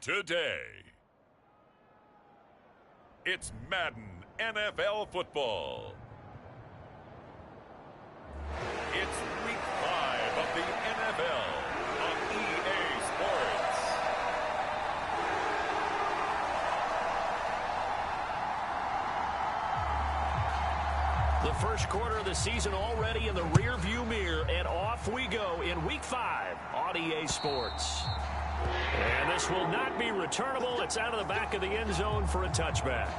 today. It's Madden NFL football. It's week 5 of the NFL on EA Sports. The first quarter of the season already in the rearview mirror, and off we go in week 5 on EA Sports. And this will not be returnable. It's out of the back of the end zone for a touchback.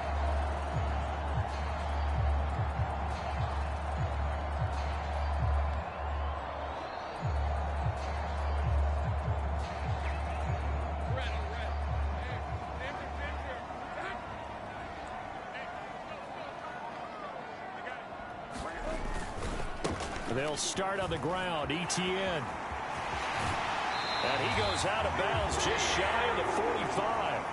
They'll start on the ground. Etienne. And he goes out of bounds just shy of the 45.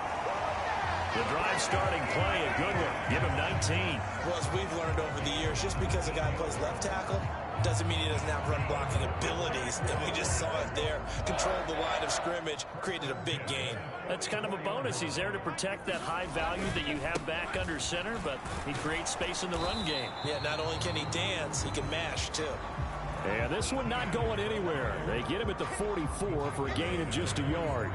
The drive starting play, a good one. Give him 19. Well, as we've learned over the years, just because a guy plays left tackle doesn't mean he doesn't have run blocking abilities. And we just saw it there. Controlled the line of scrimmage, created a big gain. That's kind of a bonus. He's there to protect that high value that you have back under center, but he creates space in the run game. Yeah, not only can he dance, he can mash, too. And this one not going anywhere. They get him at the 44 for a gain of just a yard.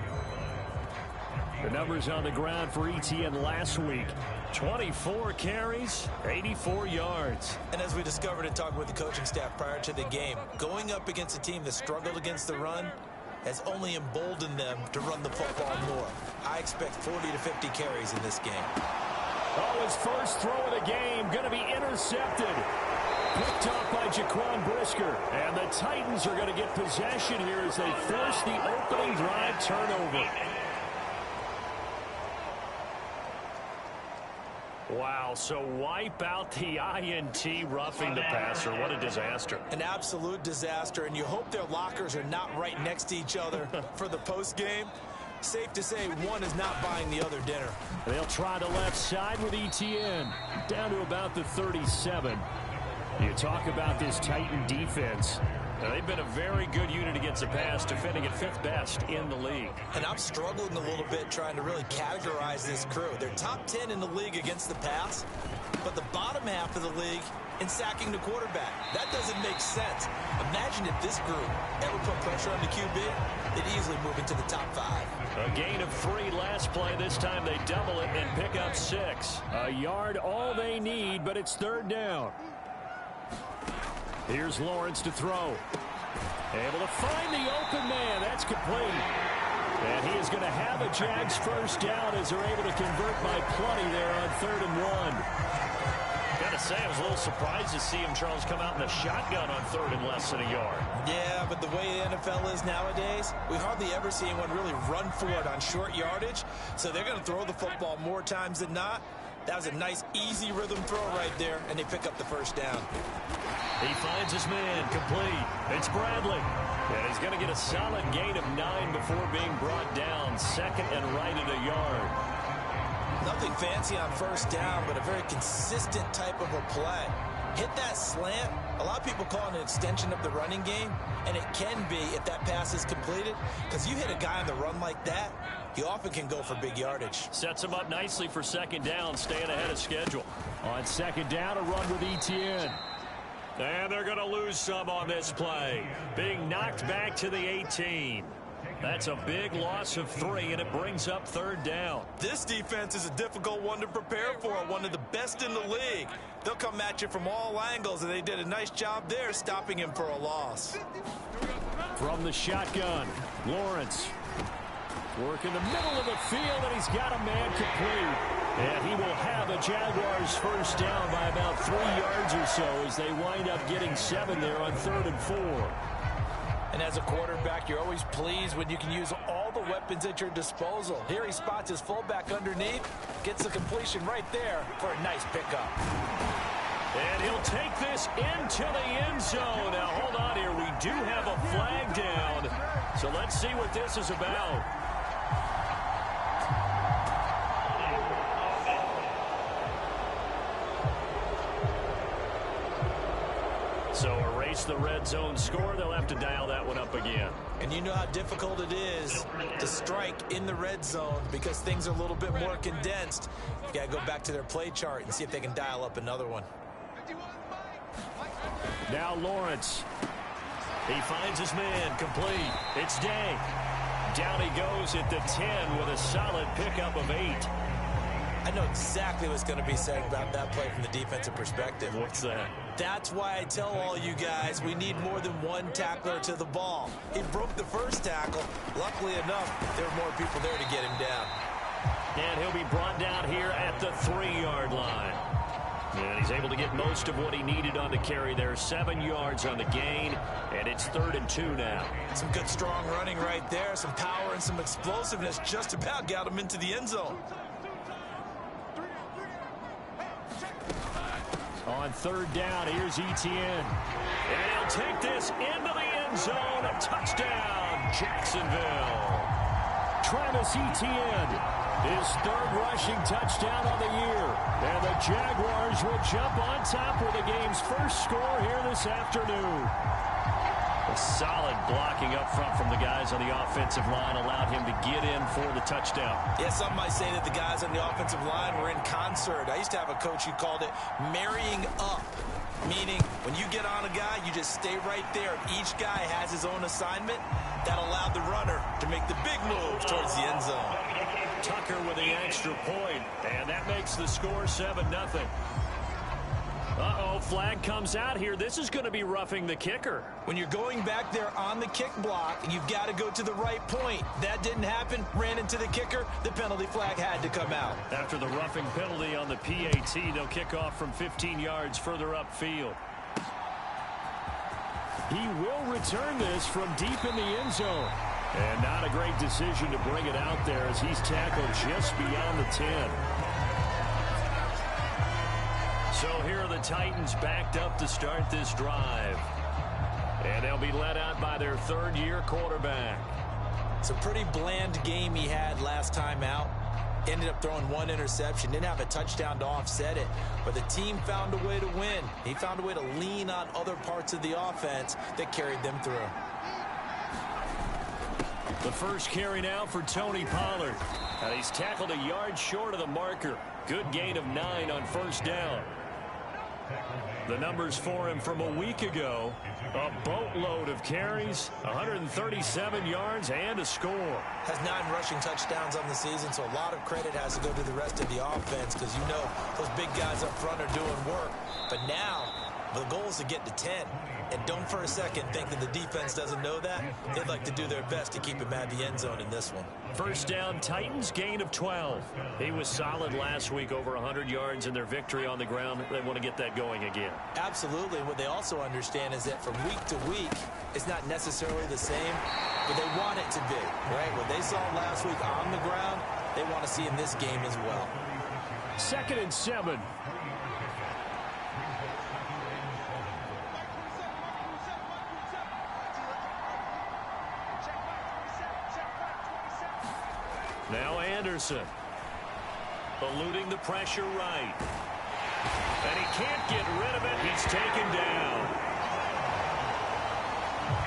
The numbers on the ground for Etienne last week. 24 carries, 84 yards. And as we discovered in talking with the coaching staff prior to the game, going up against a team that struggled against the run has only emboldened them to run the football more. I expect 40 to 50 carries in this game. Oh, his first throw of the game going to be intercepted. Picked off by Jaquan Brisker. And the Titans are going to get possession here as they force the opening drive turnover. Wow, so wipe out the INT roughing the passer. What a disaster. An absolute disaster, and you hope their lockers are not right next to each other for the postgame. Safe to say one is not buying the other dinner. They'll try the left side with Etienne. Down to about the 37. You talk about this Titan defense. Now, they've been a very good unit against the pass, defending at 5th best in the league. And I'm struggling a little bit trying to really categorize this crew. They're top 10 in the league against the pass, but the bottom half of the league in sacking the quarterback. That doesn't make sense. Imagine if this group ever put pressure on the QB, they'd easily move into the top 5. A gain of 3 last play. This time they double it and pick up 6. A yard all they need, but it's 3rd down. Here's Lawrence to throw. Able to find the open man. That's complete. And he is going to have a Jags first down as they're able to convert by plenty there on 3rd and 1. Got to say, I was a little surprised to see him, Charles, come out in the shotgun on 3rd and less than a yard. Yeah, but the way the NFL is nowadays, we hardly ever see anyone really run for it on short yardage. So they're going to throw the football more times than not. That was a nice, easy rhythm throw right there, and they pick up the first down. He finds his man, complete. It's Bradley. And he's going to get a solid gain of 9 before being brought down. 2nd and right at a yard. Nothing fancy on first down, but a very consistent type of a play. Hit that slant. A lot of people call it an extension of the running game, and it can be if that pass is completed, because you hit a guy on the run like that, he often can go for big yardage. Sets him up nicely for 2nd down, staying ahead of schedule. On 2nd down, a run with Etienne. And they're going to lose some on this play. Being knocked back to the 18. That's a big loss of 3, and it brings up 3rd down. This defense is a difficult one to prepare for, one of the best in the league. They'll come at you from all angles, and they did a nice job there stopping him for a loss. From the shotgun, Lawrence. Work in the middle of the field, and he's got a man complete. And he will have a Jaguars first down by about 3 yards or so as they wind up getting 7 there on 3rd and 4. And as a quarterback, you're always pleased when you can use all the weapons at your disposal. Here he spots his fullback underneath, gets the completion right there for a nice pickup. And he'll take this into the end zone. Now, hold on here. We do have a flag down. So let's see what this is about. So a face the red zone score. They'll have to dial that one up again. And you know how difficult it is to strike in the red zone because things are a little bit more condensed. You got to go back to their play chart and see if they can dial up another one. Now Lawrence. He finds his man complete. It's Day. Down he goes at the 10 with a solid pickup of 8. I know exactly what's going to be said about that play from the defensive perspective. What's that? That's why I tell all you guys we need more than one tackler to the ball. He broke the first tackle. Luckily enough, there were more people there to get him down. And he'll be brought down here at the 3-yard line. And he's able to get most of what he needed on the carry there. 7 yards on the gain, and it's 3rd and 2 now. Some good strong running right there. Some power and some explosiveness just about got him into the end zone. On 3rd down, here's Etienne. And he'll take this into the end zone. A touchdown, Jacksonville. Travis Etienne, his 3rd rushing touchdown of the year. And the Jaguars will jump on top with the game's first score here this afternoon. A solid blocking up front from the guys on the offensive line allowed him to get in for the touchdown. Yeah, some might say that the guys on the offensive line were in concert. I used to have a coach who called it marrying up, meaning when you get on a guy, you just stay right there. Each guy has his own assignment. That allowed the runner to make the big move towards the end zone. Tucker with the extra point, and that makes the score 7-0. Uh-oh, flag comes out here. This is going to be roughing the kicker. When you're going back there on the kick block, you've got to go to the right point. That didn't happen. Ran into the kicker. The penalty flag had to come out. After the roughing penalty on the PAT, they'll kick off from 15 yards further upfield. He will return this from deep in the end zone. And not a great decision to bring it out there as he's tackled just beyond the 10. So here are the Titans backed up to start this drive. And they'll be led out by their 3rd-year quarterback. It's a pretty bland game he had last time out. Ended up throwing 1 interception. Didn't have a touchdown to offset it. But the team found a way to win. He found a way to lean on other parts of the offense that carried them through. The first carry now for Tony Pollard. And he's tackled a yard short of the marker. Good gain of 9 on 1st down. The numbers for him from a week ago, a boatload of carries, 137 yards, and a score. Has 9 rushing touchdowns on the season, so a lot of credit has to go to the rest of the offense because you know those big guys up front are doing work. But now the goal is to get to 10. And don't for a second think that the defense doesn't know that. They'd like to do their best to keep him at the end zone in this one. 1st down, Titans, gain of 12. He was solid last week, over 100 yards in their victory on the ground. They want to get that going again. Absolutely. What they also understand is that from week to week, it's not necessarily the same, but they want it to be, right? What they saw last week on the ground, they want to see in this game as well. 2nd and 7. Now Anderson, eluding the pressure right. And he can't get rid of it. He's taken down.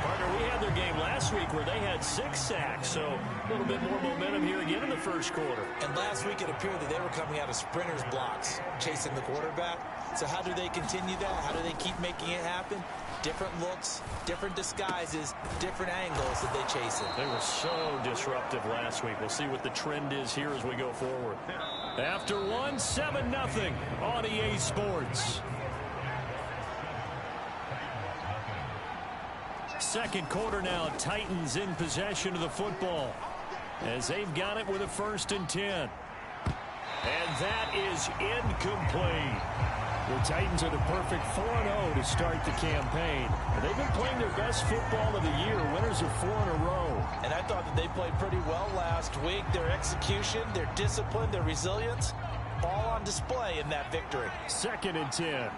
Partner, we had their game last week where they had 6 sacks, so a little bit more momentum here again in the 1st quarter. And last week it appeared that they were coming out of sprinters blocks, chasing the quarterback. So how do they continue that? How do they keep making it happen? Different looks, different disguises, different angles that they chase it. They were so disruptive last week. We'll see what the trend is here as we go forward. After 1, 7-0 on EA Sports. 2nd quarter now, Titans in possession of the football as they've got it with a 1st and 10. And that is incomplete. The Titans are the perfect 4-0 to start the campaign. They've been playing their best football of the year, winners of 4 in a row. And I thought that they played pretty well last week. Their execution, their discipline, their resilience, all on display in that victory. 2nd and 10.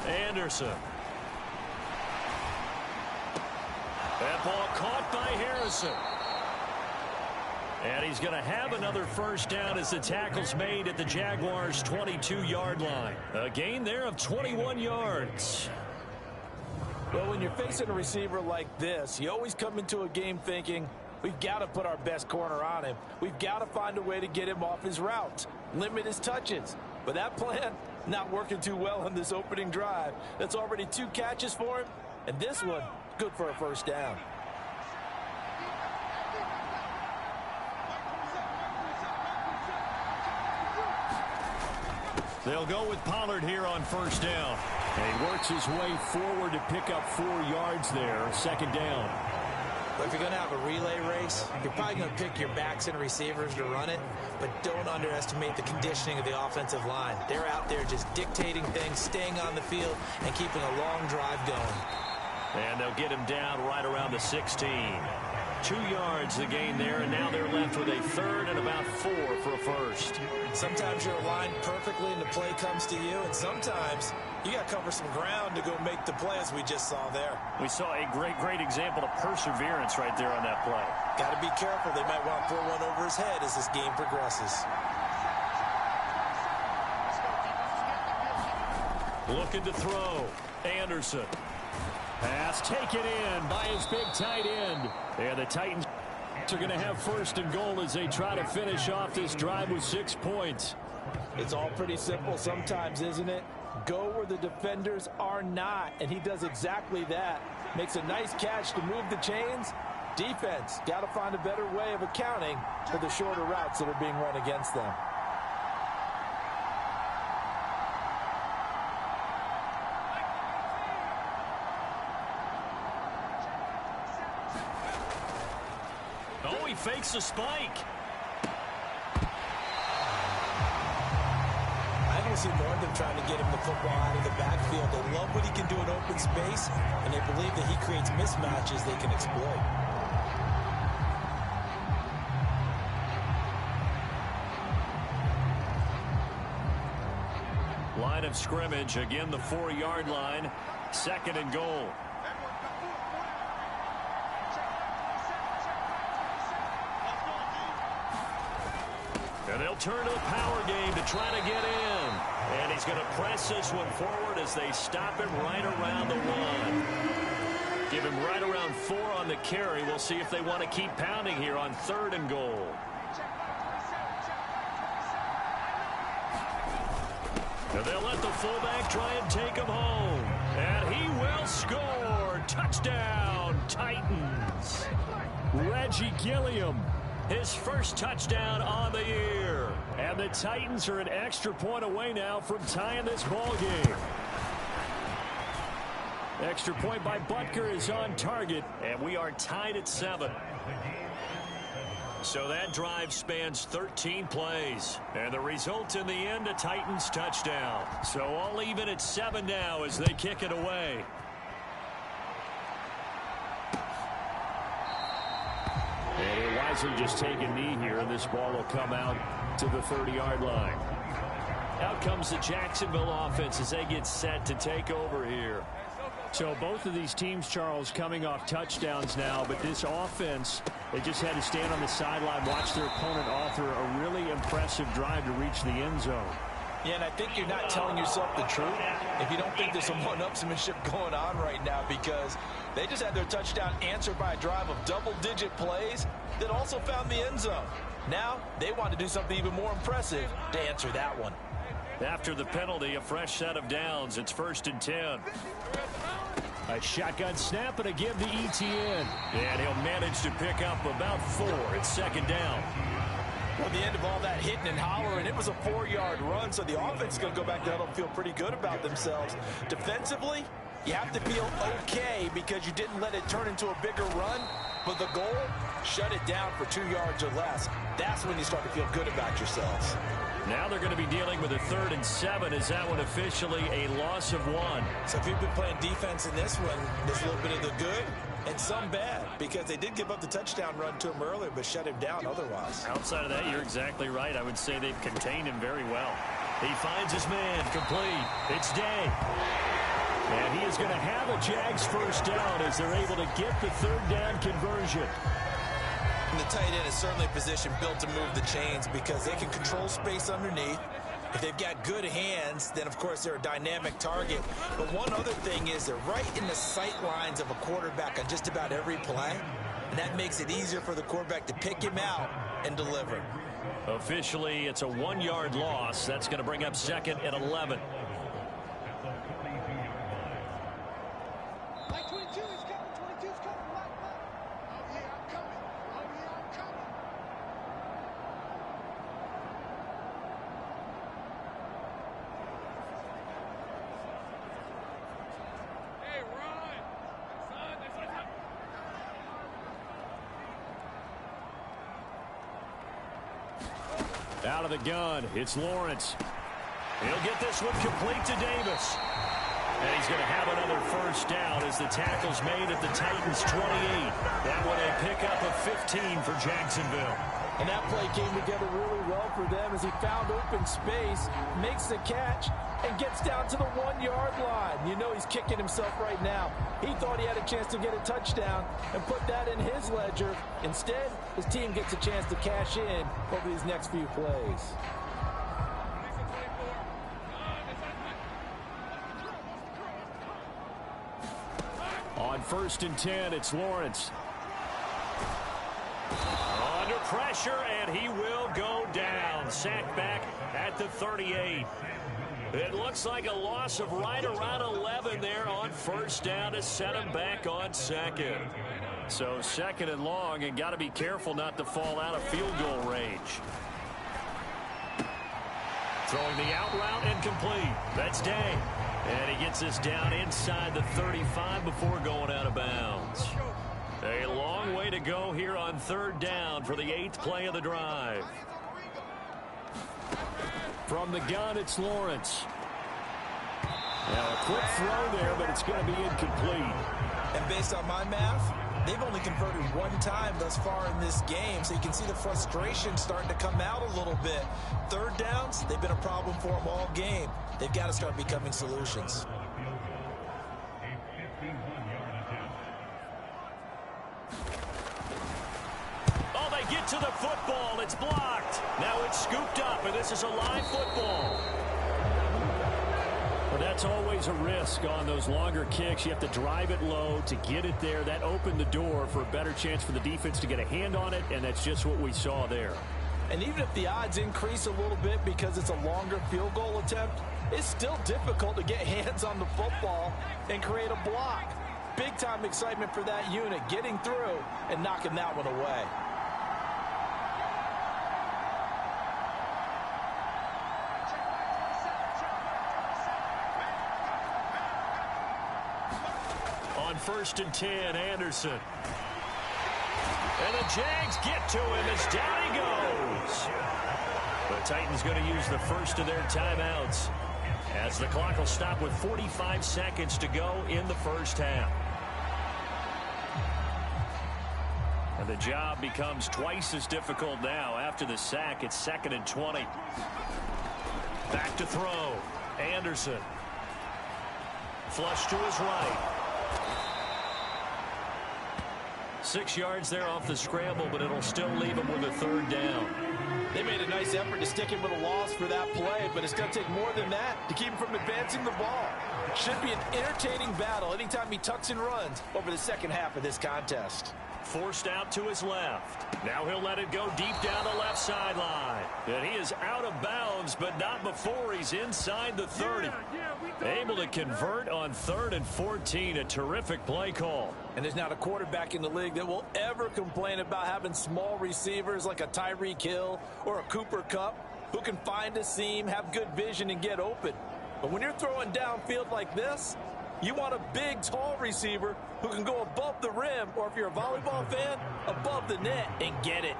Anderson. That ball caught by Harrison. And he's going to have another first down as the tackle's made at the Jaguars' 22-yard line. A gain there of 21 yards. Well, when you're facing a receiver like this, you always come into a game thinking, we've got to put our best corner on him. We've got to find a way to get him off his routes, limit his touches. But that plan, not working too well on this opening drive. That's already 2 catches for him, and this one, good for a first down. They'll go with Pollard here on first down. And he works his way forward to pick up 4 yards there, second down. But if you're going to have a relay race, you're probably going to pick your backs and receivers to run it, but don't underestimate the conditioning of the offensive line. They're out there just dictating things, staying on the field, and keeping a long drive going. And they'll get him down right around the 16. 2 yards the gain there, and now they're left with a third and about 4 for a first. Sometimes you're aligned perfectly and the play comes to you, and sometimes you got to cover some ground to go make the play, as we just saw there. We saw a great example of perseverance right there on that play. Got to be careful. They might want to throw one over his head as this game progresses. Looking to throw. Anderson. Pass taken in by his big tight end. And the Titans are going to have first and goal as they try to finish off this drive with 6 points. It's all pretty simple sometimes, isn't it? Go where the defenders are not, and he does exactly that. Makes a nice catch to move the chains. Defense, got to find a better way of accounting for the shorter routes that are being run against them. Oh, he fakes a spike. I don't see more of them trying to get him the football out of the backfield. They love what he can do in open space, and they believe that he creates mismatches they can exploit. Line of scrimmage, again the 4-yard line, second and goal. And they'll turn to the power game to try to get in. And he's going to press this one forward as they stop him right around the 1. Give him right around 4 on the carry. We'll see if they want to keep pounding here on third and goal. And they'll let the fullback try and take him home. And he will score. Touchdown, Titans. Reggie Gilliam. His first touchdown on the year. And the Titans are an extra point away now from tying this ball game. Extra point by Butker is on target, and we are tied at 7. So that drive spans 13 plays. And the result in the end, a Titans touchdown. So all even at 7 now as they kick it away. And he'll wisely just take a knee here, and this ball will come out to the 30-yard line. Out comes the Jacksonville offense as they get set to take over here. So both of these teams, Charles, coming off touchdowns now, but this offense, they just had to stand on the sideline, watch their opponent author a really impressive drive to reach the end zone. Yeah, and I think you're not telling yourself the truth if you don't think there's some one-upsmanship going on right now, because they just had their touchdown answered by a drive of double-digit plays that also found the end zone. Now they want to do something even more impressive to answer that one. After the penalty, a fresh set of downs. It's 1st and 10. A shotgun snap and a give to ETN. And he'll manage to pick up about 4 at second down. Well, at the end of all that hitting and hollering, it was a 4-yard run, so the offense is going to go back there and feel pretty good about themselves. Defensively, you have to feel okay because you didn't let it turn into a bigger run, but the goal, shut it down for 2 yards or less. That's when you start to feel good about yourselves. Now they're going to be dealing with a 3rd and 7. Is that one officially a loss of 1? So if you've been playing defense in this one, there's a little bit of the good and some bad, because they did give up the touchdown run to him earlier, but shut him down otherwise. Outside of that, you're exactly right. I would say they've contained him very well. He finds his man, complete. It's Day. And he is going to have a Jags first down as they're able to get the 3rd down conversion. And the tight end is certainly a position built to move the chains because they can control space underneath. If they've got good hands, then, of course, they're a dynamic target. But one other thing is they're right in the sight lines of a quarterback on just about every play. And that makes it easier for the quarterback to pick him out and deliver. Officially, it's a 1-yard loss. That's going to bring up 2nd and 11. Out of the gun, it's Lawrence. He'll get this one complete to Davis. And he's going to have another first down as the tackle's made at the Titans' 28. That one a pickup of 15 for Jacksonville. And that play came together really well for them as he found open space, makes the catch, and gets down to the 1-yard line. You know he's kicking himself right now. He thought he had a chance to get a touchdown and put that in his ledger. Instead, his team gets a chance to cash in over these next few plays. On 1st and 10, it's Lawrence. Under pressure, and he will go down. Sacked back at the 38. It looks like a loss of right around 11 there on first down to set him back on 2nd. So 2nd and long, and got to be careful not to fall out of field goal range. Throwing the out route incomplete. That's Day. And he gets us down inside the 35 before going out of bounds. A long way to go here on 3rd down for the 8th play of the drive. From the gun, it's Lawrence. Now a quick throw there, but it's going to be incomplete. And based on my math, they've only converted 1 time thus far in this game, so you can see the frustration starting to come out a little bit. 3rd downs, they've been a problem for them all game. They've got to start becoming solutions. Oh, they get to the football. It's blocked. Now it's scooped up, and this is a live football. But that's always a risk on those longer kicks. You have to drive it low to get it there. That opened the door for a better chance for the defense to get a hand on it, and that's just what we saw there. And even if the odds increase a little bit because it's a longer field goal attempt, it's still difficult to get hands on the football and create a block. Big-time excitement for that unit, getting through and knocking that one away. On 1st and 10, Anderson. And the Jags get to him as down he goes. The Titans going to use the first of their timeouts as the clock will stop with 45 seconds to go in the first half. And the job becomes twice as difficult now after the sack. It's 2nd and 20. Back to throw. Anderson. Flush to his right. 6 yards there off the scramble, but it'll still leave him with a 3rd down. They made a nice effort to stick him with a loss for that play, but it's going to take more than that to keep him from advancing the ball. Should be an entertaining battle anytime he tucks and runs over the second half of this contest. Forced out to his left. Now he'll let it go deep down the left sideline. And he is out of bounds, but not before he's inside the 30. Able to convert on 3rd and 14. A terrific play call. And there's not a quarterback in the league that will ever complain about having small receivers like a Tyreek Hill or a Cooper Kupp who can find a seam, have good vision, and get open. But when you're throwing downfield like this, you want a big, tall receiver who can go above the rim, or if you're a volleyball fan, above the net and get it.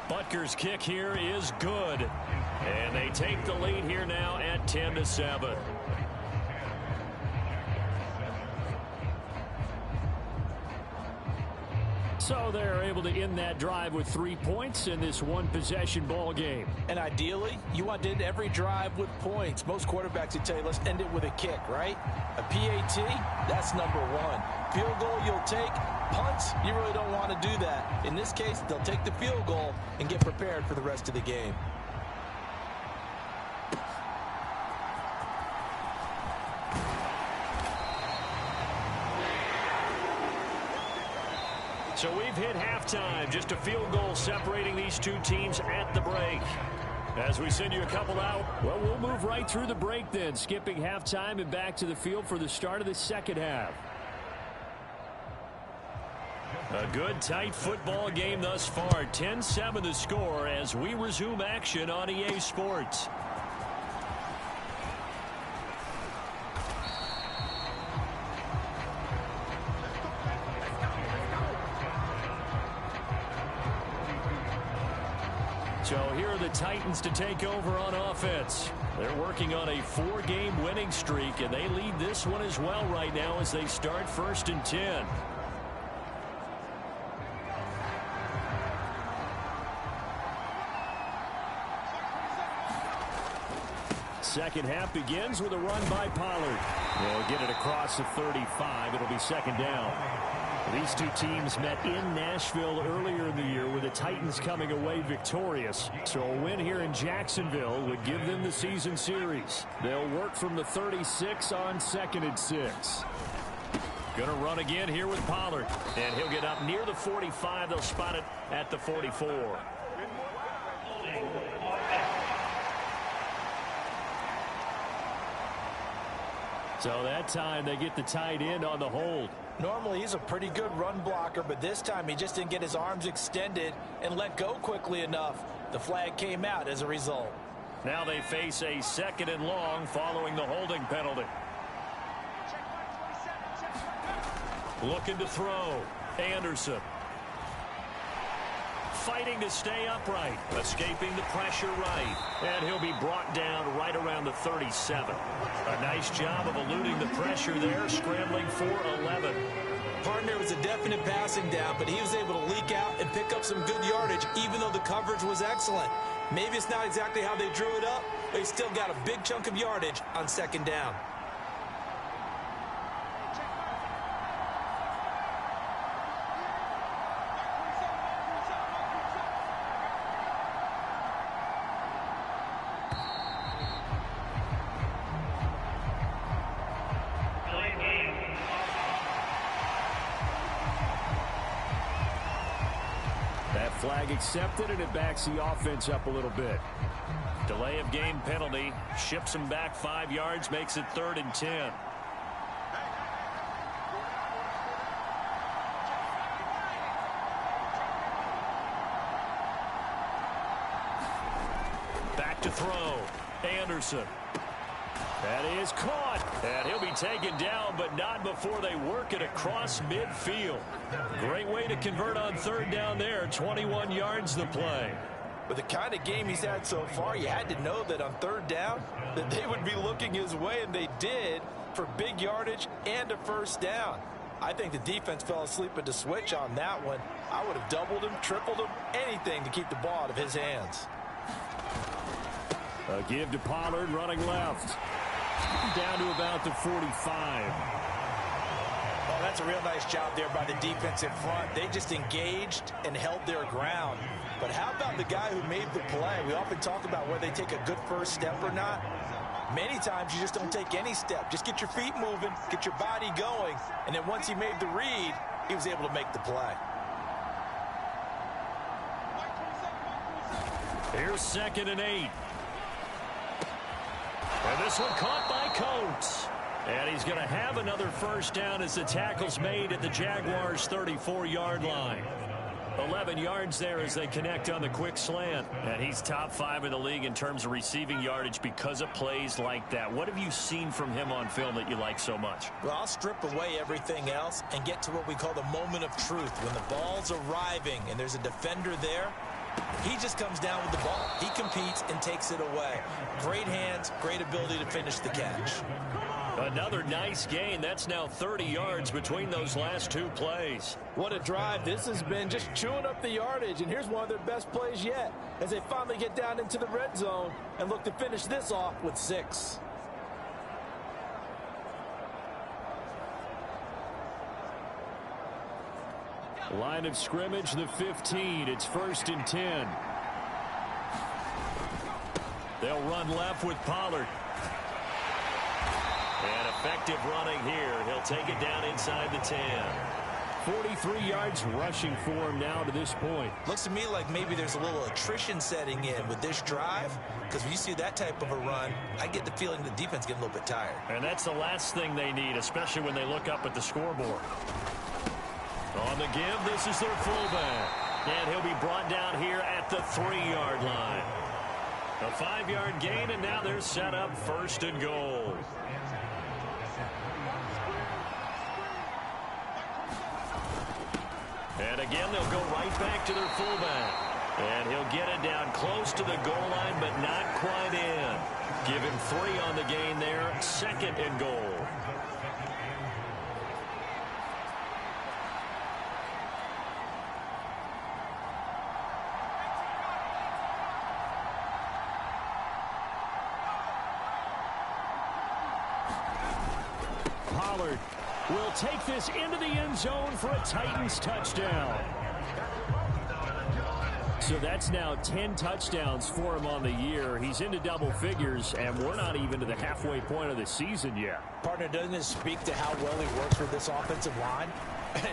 Butker's kick here is good. And they take the lead here now at 10-7. So they're able to end that drive with 3 points in this one-possession ball game. And ideally, you want to end every drive with points. Most quarterbacks would tell you, let's end it with a kick, right? A PAT, that's number one. Field goal you'll take. Punts, you really don't want to do that. In this case, they'll take the field goal and get prepared for the rest of the game. So we've hit halftime. Just a field goal separating these two teams at the break. As we send you a couple out, well, we'll move right through the break then, skipping halftime and back to the field for the start of the second half. A good, tight football game thus far. 10-7 the score as we resume action on EA Sports. So here are the Titans to take over on offense. They're working on a 4-game winning streak, and they lead this one as well right now as they start 1st and 10. Second half begins with a run by Pollard. They'll get it across the 35. It'll be second down. These two teams met in Nashville earlier in the year with the Titans coming away victorious. So a win here in Jacksonville would give them the season series. They'll work from the 36 on 2nd and 6. Going to run again here with Pollard. And he'll get up near the 45. They'll spot it at the 44. So that time they get the tight end on the hold. Normally he's a pretty good run blocker, but this time he just didn't get his arms extended and let go quickly enough. The flag came out as a result. Now they face a 2nd and long following the holding penalty. Looking to throw. Anderson. Fighting to stay upright. Escaping the pressure right. And he'll be brought down right around the 37. A nice job of eluding the pressure there, scrambling for 11. Partner was a definite passing down, but he was able to leak out and pick up some good yardage, even though the coverage was excellent. Maybe it's not exactly how they drew it up, but he still got a big chunk of yardage on 2nd down. Flag accepted, and it backs the offense up a little bit. Delay of game penalty. Ships him back 5 yards, makes it 3rd and 10. Back to throw. Anderson. That is caught. And he'll be taken down, but not before they work it across midfield. Great way to convert on 3rd down there. 21 yards the play. With the kind of game he's had so far, you had to know that on 3rd down that they would be looking his way, and they did, for big yardage and a 1st down. I think the defense fell asleep at the switch on that one. I would have doubled him, tripled him, anything to keep the ball out of his hands. A give to Pollard running left. Down to about the 45. Well, that's a real nice job there by the defensive front. They just engaged and held their ground. But how about the guy who made the play? We often talk about whether they take a good first step or not. Many times you just don't take any step. Just get your feet moving, get your body going, and then once he made the read, he was able to make the play. Here's 2nd and 8. And this one caught by Coates. And he's going to have another 1st down as the tackle's made at the Jaguars' 34-yard line. 11 yards there as they connect on the quick slant. And he's top 5 in the league in terms of receiving yardage because of plays like that. What have you seen from him on film that you like so much? Well, I'll strip away everything else and get to what we call the moment of truth. When the ball's arriving and there's a defender there, he just comes down with the ball. He competes and takes it away. Great hands, great ability to finish the catch. Another nice gain. That's now 30 yards between those last two plays. What a drive. This has been just chewing up the yardage, and here's one of their best plays yet as they finally get down into the red zone and look to finish this off with 6. Line of scrimmage, the 15. It's 1st and 10. They'll run left with Pollard. And effective running here. He'll take it down inside the 10. 43 yards rushing for him now to this point. Looks to me like maybe there's a little attrition setting in with this drive, because when you see that type of a run, I get the feeling the defense getting a little bit tired. And that's the last thing they need, especially when they look up at the scoreboard. On the give, this is their fullback. And he'll be brought down here at the 3-yard line. A 5-yard gain, and now they're set up 1st and goal. And again, they'll go right back to their fullback. And he'll get it down close to the goal line, but not quite in. Give him 3 on the gain there, 2nd and goal. Pollard will take this into the end zone for a Titans touchdown. So that's now 10 touchdowns for him on the year. He's into double figures, and we're not even to the halfway point of the season yet. Partner, doesn't it speak to how well he works with this offensive line?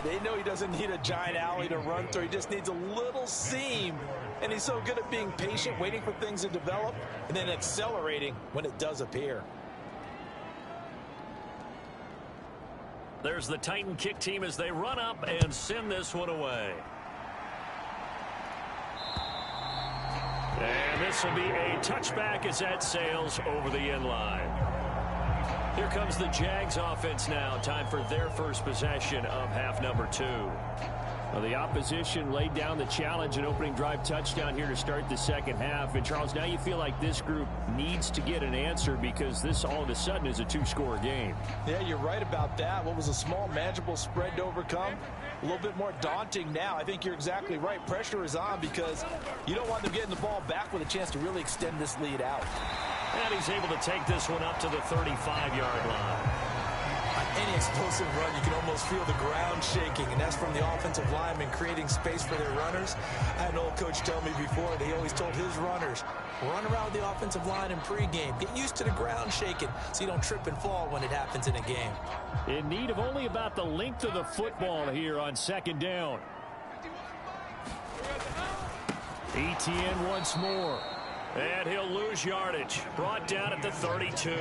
They know he doesn't need a giant alley to run through. He just needs a little seam, and he's so good at being patient, waiting for things to develop, and then accelerating when it does appear. There's the Titan kick team as they run up and send this one away. And this will be a touchback as that sails over the end line. Here comes the Jags offense now. Time for their first possession of half number 2. Well, the opposition laid down the challenge, an opening drive touchdown here to start the second half. And, Charles, now you feel like this group needs to get an answer because this all of a sudden is a 2-score game. Yeah, you're right about that. What was a small, manageable spread to overcome? A little bit more daunting now. I think you're exactly right. Pressure is on because you don't want them getting the ball back with a chance to really extend this lead out. And he's able to take this one up to the 35-yard line. On any explosive run, you can almost feel the ground shaking, and that's from the offensive linemen creating space for their runners. I had an old coach tell me before, that he always told his runners, run around the offensive line in pregame. Get used to the ground shaking so you don't trip and fall when it happens in a game. In need of only about the length of the football here on 2nd down. Etienne once more. And he'll lose yardage. Brought down at the 32.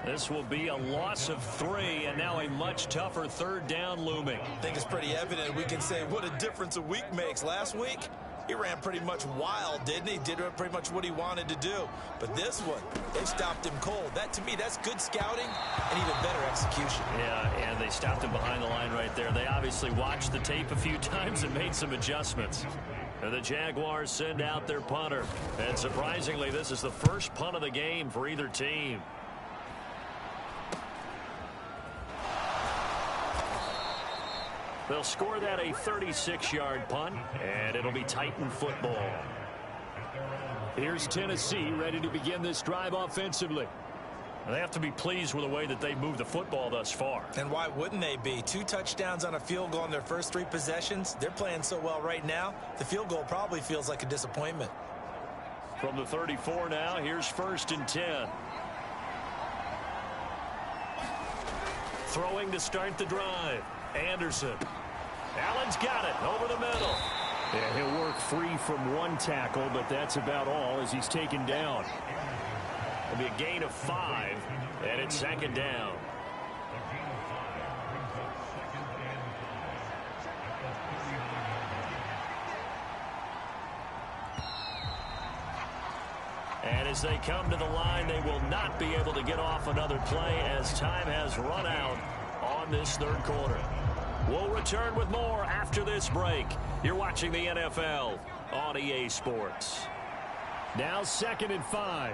This will be a loss of 3, and now a much tougher 3rd down looming. I think it's pretty evident. We can say what a difference a week makes. Last week, he ran pretty much wild, didn't he? Did pretty much what he wanted to do. But this one, they stopped him cold. That, to me, that's good scouting and even better execution. Yeah, and they stopped him behind the line right there. They obviously watched the tape a few times and made some adjustments. And the Jaguars send out their punter. And surprisingly, this is the first punt of the game for either team. They'll score that a 36-yard punt, and it'll be Titan football. Here's Tennessee ready to begin this drive offensively. They have to be pleased with the way that they moved the football thus far. And why wouldn't they be? 2 touchdowns on a field goal in their first 3 possessions. They're playing so well right now, the field goal probably feels like a disappointment. From the 34 now, here's 1st and 10. Throwing to start the drive. Anderson. Allen's got it over the middle. Yeah, he'll work free from 1 tackle, but that's about all as he's taken down. It'll be a gain of 5, and it's 2nd down. And as they come to the line, they will not be able to get off another play as time has run out on this 3rd quarter. We'll return with more after this break. You're watching the NFL on EA Sports. Now 2nd and 5.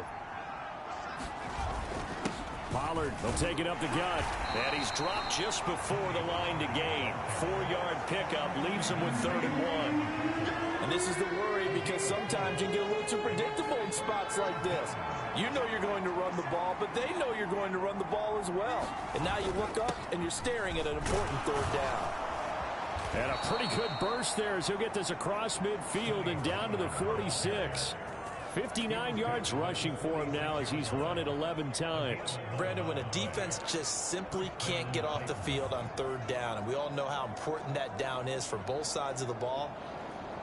Pollard will take it up the gut. And he's dropped just before the line to gain. 4-yard pickup leaves him with 3rd and 1. And this is the worry because sometimes you get a little too predictable in spots like this. You know you're going to run the ball, but they know you're going to run the ball as well. And now you look up and you're staring at an important 3rd down. And a pretty good burst there as he'll get this across midfield and down to the 46. 59 yards rushing for him now as he's run it 11 times. Brandon, when a defense just simply can't get off the field on 3rd down, and we all know how important that down is for both sides of the ball,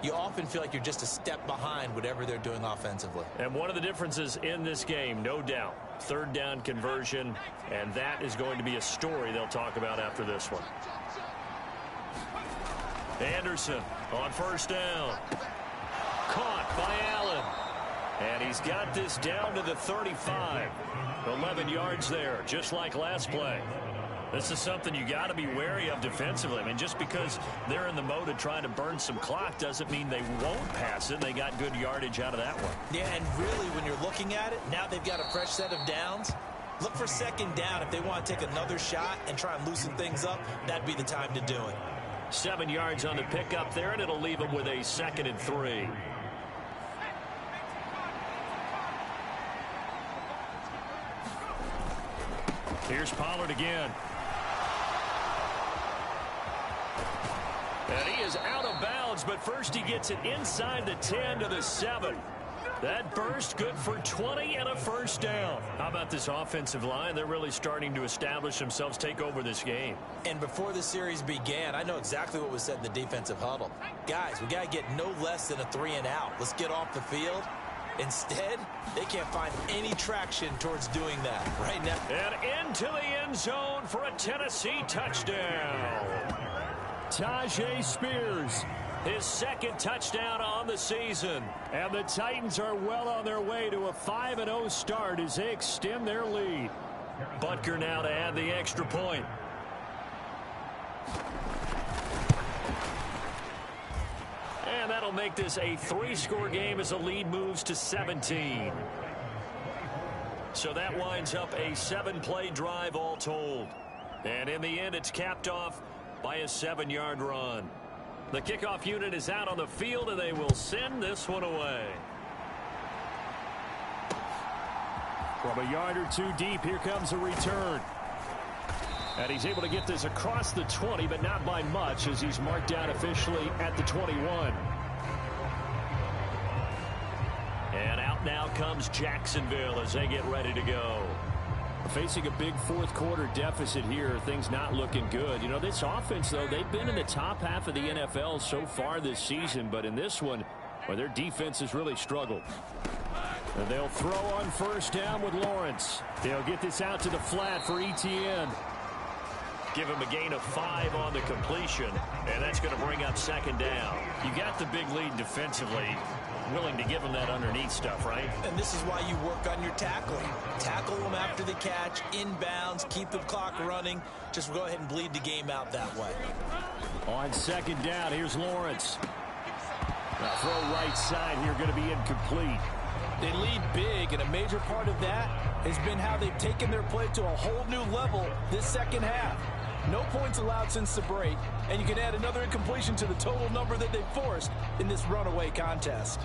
you often feel like you're just a step behind whatever they're doing offensively. And one of the differences in this game, no doubt, 3rd down conversion, and that is going to be a story they'll talk about after this one. Anderson on 1st down. Caught by Allen. And he's got this down to the 35. 11 yards there, just like last play. This is something you got to be wary of defensively. I mean, just because they're in the mode of trying to burn some clock doesn't mean they won't pass it. They got good yardage out of that one. Yeah, and really, when you're looking at it, now they've got a fresh set of downs. Look for 2nd down. If they want to take another shot and try and loosen things up, that'd be the time to do it. 7 yards on the pickup there, and it'll leave them with a 2nd and 3. Here's Pollard again. And he is out of bounds, but first he gets it inside the 10 to the 7. That burst good for 20 and a 1st down. How about this offensive line? They're really starting to establish themselves, take over this game. And before the series began, I know exactly what was said in the defensive huddle. Guys, we got to get no less than a 3-and-out. Let's get off the field. Instead, they can't find any traction towards doing that right now. And into the end zone for a Tennessee touchdown. Tajay Spears, his 2nd touchdown on the season. And the Titans are well on their way to a 5-0 start as they extend their lead. Butker now to add the extra point. And that'll make this a 3-score game as the lead moves to 17. So that winds up a 7-play drive all told. And in the end, it's capped off by a 7-yard run. The kickoff unit is out on the field, and they will send this one away. From a yard or two deep, here comes a return. And he's able to get this across the 20, but not by much as he's marked down officially at the 21. And out now comes Jacksonville as they get ready to go. Facing a big 4th quarter deficit here, things not looking good. You know, this offense, though, they've been in the top half of the NFL so far this season, but in this one, well, their defense has really struggled. And they'll throw on 1st down with Lawrence. They'll get this out to the flat for Etienne. Give him a gain of 5 on the completion, and that's going to bring up 2nd down. You got the big lead defensively, willing to give him that underneath stuff, right? And this is why you work on your tackling. Tackle them after the catch, inbounds, keep the clock running. Just go ahead and bleed the game out that way. On 2nd down, here's Lawrence. The throw right side here going to be incomplete. They lead big, and a major part of that has been how they've taken their play to a whole new level this 2nd half. No points allowed since the break, and you can add another incompletion to the total number that they've forced in this runaway contest.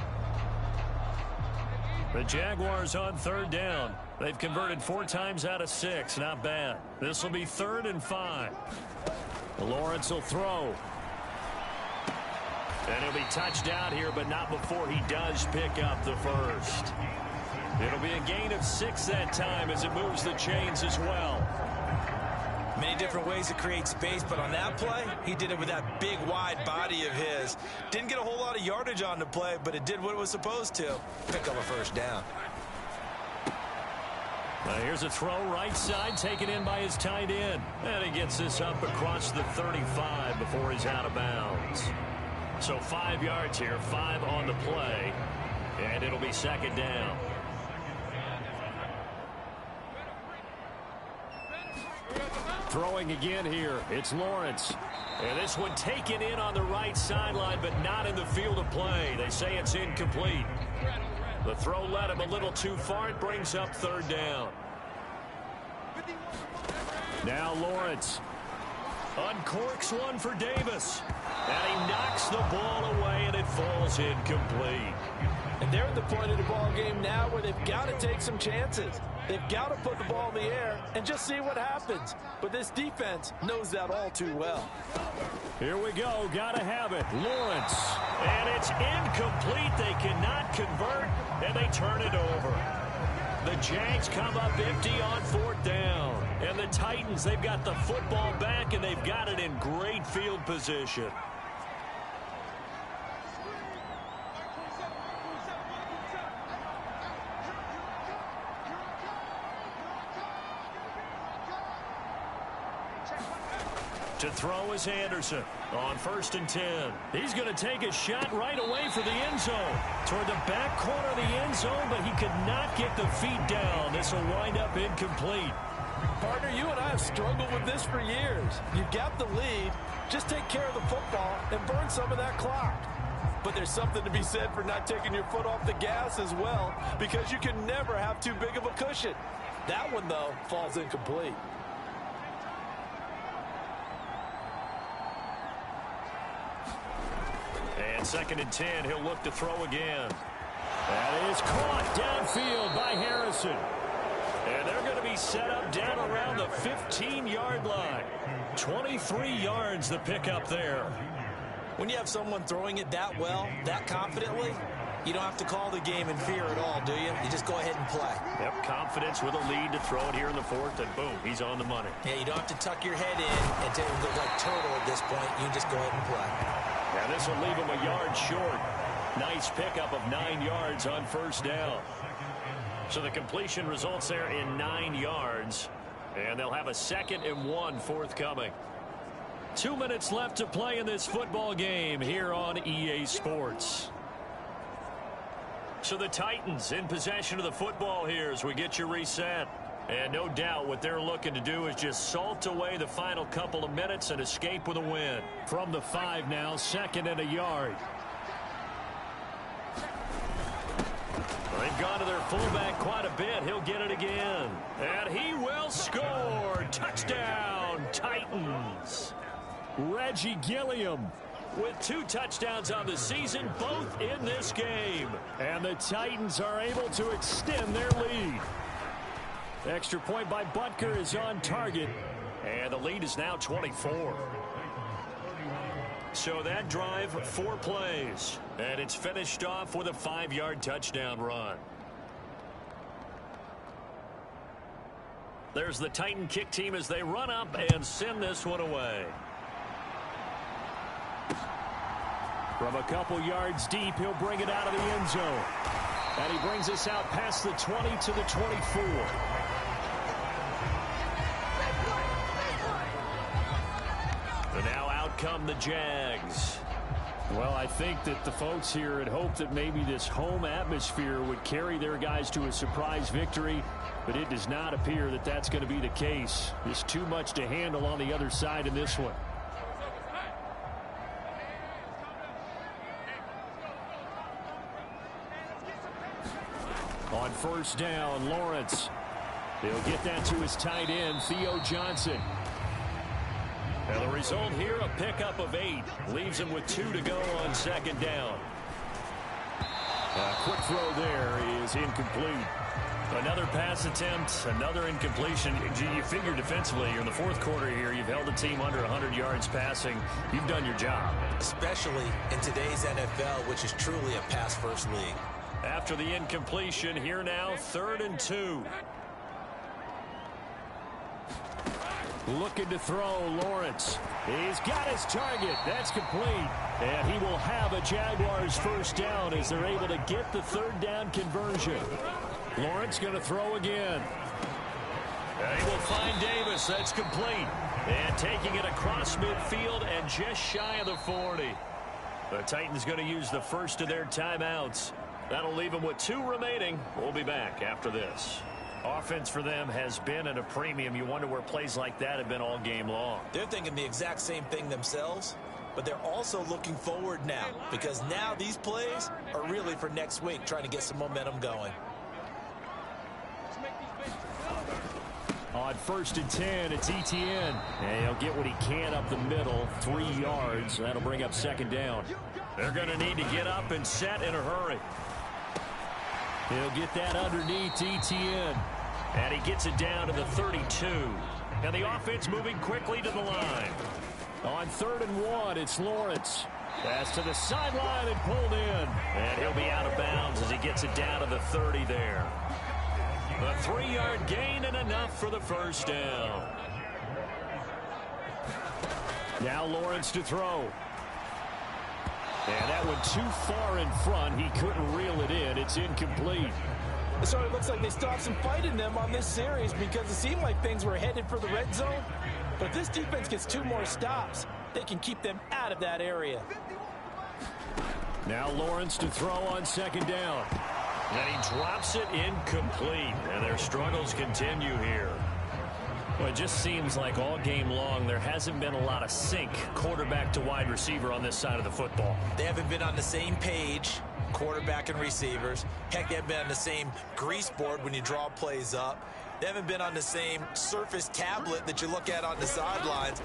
The Jaguars on 3rd down. They've converted 4 times out of 6. Not bad. This will be 3rd and 5. Lawrence will throw. And he'll be touched out here, but not before he does pick up the 1st. It'll be a gain of 6 that time as it moves the chains as well. Many different ways to create space, but on that play, he did it with that big, wide body of his. Didn't get a whole lot of yardage on the play, but it did what it was supposed to. Pick up a 1st down. Here's a throw right side, taken in by his tight end. And he gets this up across the 35 before he's out of bounds. So 5 yards here, 5 on the play, and it'll be 2nd down. Throwing again here, it's Lawrence. And this one taken in on the right sideline, but not in the field of play. They say it's incomplete. The throw led him a little too far. It brings up 3rd down. Now Lawrence. Uncorks one for Davis. And he knocks the ball away, and it falls incomplete. And they're at the point of the ball game now where they've got to take some chances. They've got to put the ball in the air and just see what happens. But this defense knows that all too well. Here we go. Got to have it. Lawrence. And it's incomplete. They cannot convert, and they turn it over. The Jags come up empty on 4th down. And the Titans, they've got the football back, and they've got it in great field position. To throw is Anderson on 1st and 10. He's going to take a shot right away for the end zone. Toward the back corner of the end zone, but he could not get the feet down. This will wind up incomplete. Partner, you and I have struggled with this for years. You've got the lead. Just take care of the football and burn some of that clock. But there's something to be said for not taking your foot off the gas as well, because you can never have too big of a cushion. That one, though, falls incomplete. And 2nd and 10, he'll look to throw again. That is caught downfield by Harrison. And they're going to be set up down around the 15-yard line. 23 yards the pickup there. When you have someone throwing it that well, that confidently, you don't have to call the game in fear at all, do you? You just go ahead and play. Yep, confidence with a lead to throw it here in the 4th, and boom, he's on the money. Yeah, you don't have to tuck your head in and look like turtle at this point. You can just go ahead and play. Now this will leave him a yard short. Nice pickup of 9 yards on 1st down. So the completion results there in 9 yards. And they'll have a 2nd and 1 forthcoming. 2 minutes left to play in this football game here on EA Sports. So the Titans in possession of the football here as we get you reset. And no doubt what they're looking to do is just salt away the final couple of minutes and escape with a win. From the 5 now, 2nd and a yard. They've gone to their fullback quite a bit. He'll get it again. And he will score. Touchdown, Titans. Reggie Gilliam with 2 touchdowns on the season, both in this game. And the Titans are able to extend their lead. Extra point by Butker is on target. And the lead is now 24. So that drive, 4 plays. And it's finished off with a 5-yard touchdown run. There's the Titan kick team as they run up and send this one away. From a couple yards deep, he'll bring it out of the end zone. And he brings us out past the 20 to the 24. And now out come the Jags. Well, I think that the folks here had hoped that maybe this home atmosphere would carry their guys to a surprise victory, but it does not appear that that's going to be the case. There's too much to handle on the other side in this one. On 1st down, Lawrence. He'll get that to his tight end, Theo Johnson. And the result here, a pickup of 8. Leaves him with 2 to go on 2nd down. A quick throw there is incomplete. Another pass attempt, another incompletion. You figure defensively, you're in the 4th quarter here. You've held the team under 100 yards passing. You've done your job. Especially in today's NFL, which is truly a pass-first league. After the incompletion, here now, 3rd and 2. Looking to throw, Lawrence. He's got his target. That's complete. And he will have a Jaguars 1st down as they're able to get the 3rd down conversion. Lawrence going to throw again. And he will find Davis. That's complete. And taking it across midfield and just shy of the 40. The Titans going to use the first of their timeouts. That'll leave them with 2 remaining. We'll be back after this. Offense for them has been at a premium. You wonder where plays like that have been all game long. They're thinking the exact same thing themselves, but they're also looking forward now, because now these plays are really for next week, trying to get some momentum going. On 1st and 10, it's Etienne. And he'll get what he can up the middle, 3 yards. That'll bring up 2nd down. They're going to need to get up and set in a hurry. He'll get that underneath Etienne. And he gets it down to the 32. And the offense moving quickly to the line. On 3rd and 1, it's Lawrence. Pass to the sideline and pulled in. And he'll be out of bounds as he gets it down to the 30 there. A 3-yard gain and enough for the 1st down. Now Lawrence to throw. And that one too far in front. He couldn't reel it in. It's incomplete. So it looks like they still have some fight in them on this series because it seemed like things were headed for the red zone. But if this defense gets 2 more stops, they can keep them out of that area. Now Lawrence to throw on 2nd down. And he drops it incomplete. And their struggles continue here. Well, it just seems like all game long there hasn't been a lot of sync quarterback to wide receiver on this side of the football. They haven't been on the same page, quarterback and receivers. Heck, they haven't been on the same grease board when you draw plays up. They haven't been on the same surface tablet that you look at on the sidelines.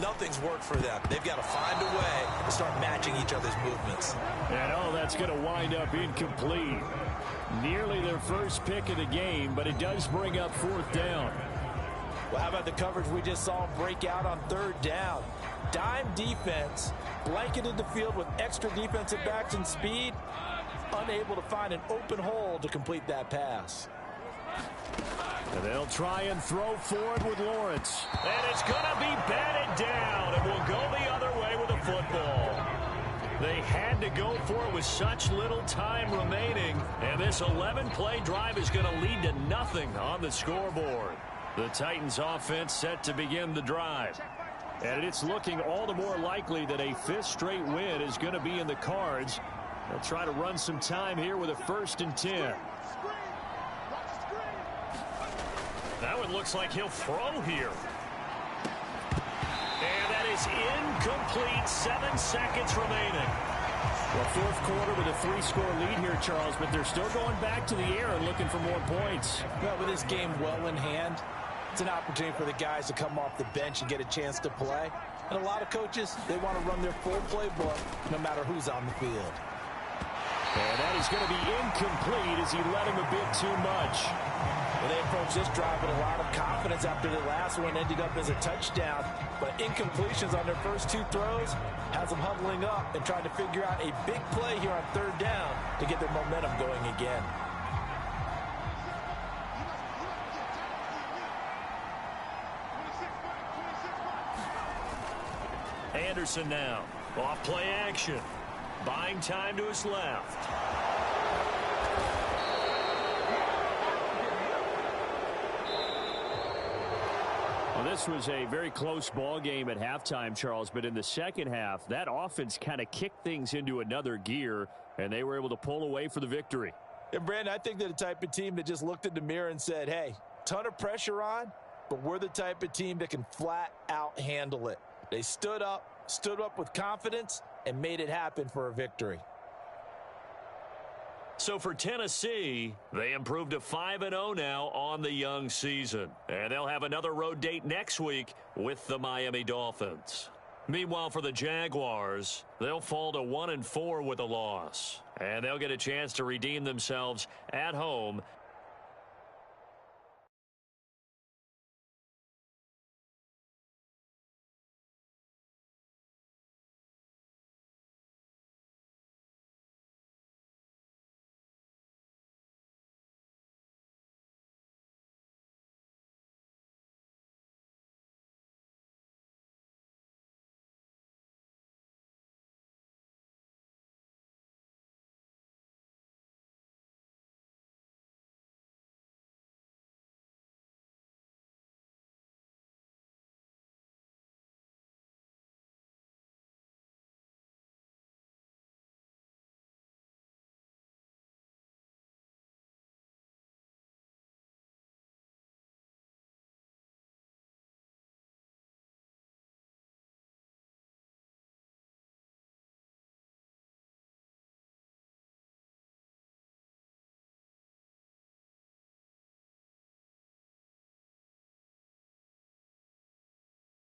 Nothing's worked for them. They've got to find a way to start matching each other's movements. And that's going to wind up incomplete. Nearly their first pick of the game, but it does bring up 4th down. Well, how about the coverage we just saw him break out on 3rd down? Dime defense, blanketed the field with extra defensive backs and speed, unable to find an open hole to complete that pass. And they'll try and throw forward with Lawrence. And it's going to be batted down, and will go the other way with the football. They had to go for it with such little time remaining, and this 11-play drive is going to lead to nothing on the scoreboard. The Titans offense set to begin the drive. And it's looking all the more likely that a 5th straight win is going to be in the cards. They'll try to run some time here with a 1st and 10. That one looks like he'll throw here. And that is incomplete. 7 seconds remaining. Well, 4th quarter with a 3-score lead here, Charles, but they're still going back to the air and looking for more points. Well, with this game well in hand, it's an opportunity for the guys to come off the bench and get a chance to play. And a lot of coaches, they want to run their full playbook no matter who's on the field. And that is going to be incomplete as he let him a bit too much. Well, they approached this drive with a lot of confidence after the last one ended up as a touchdown. But incompletions on their first 2 throws has them huddling up and trying to figure out a big play here on 3rd down to get their momentum going again. Anderson now. Off play action. Buying time to his left. Well, this was a very close ball game at halftime, Charles, but in the second half, that offense kind of kicked things into another gear, and they were able to pull away for the victory. And, Brandon, I think they're the type of team that just looked in the mirror and said, hey, ton of pressure on, but we're the type of team that can flat out handle it. They stood up with confidence, and made it happen for a victory. So for Tennessee, they improved to 5-0 now on the young season. And they'll have another road date next week with the Miami Dolphins. Meanwhile, for the Jaguars, they'll fall to 1-4 with a loss. And they'll get a chance to redeem themselves at home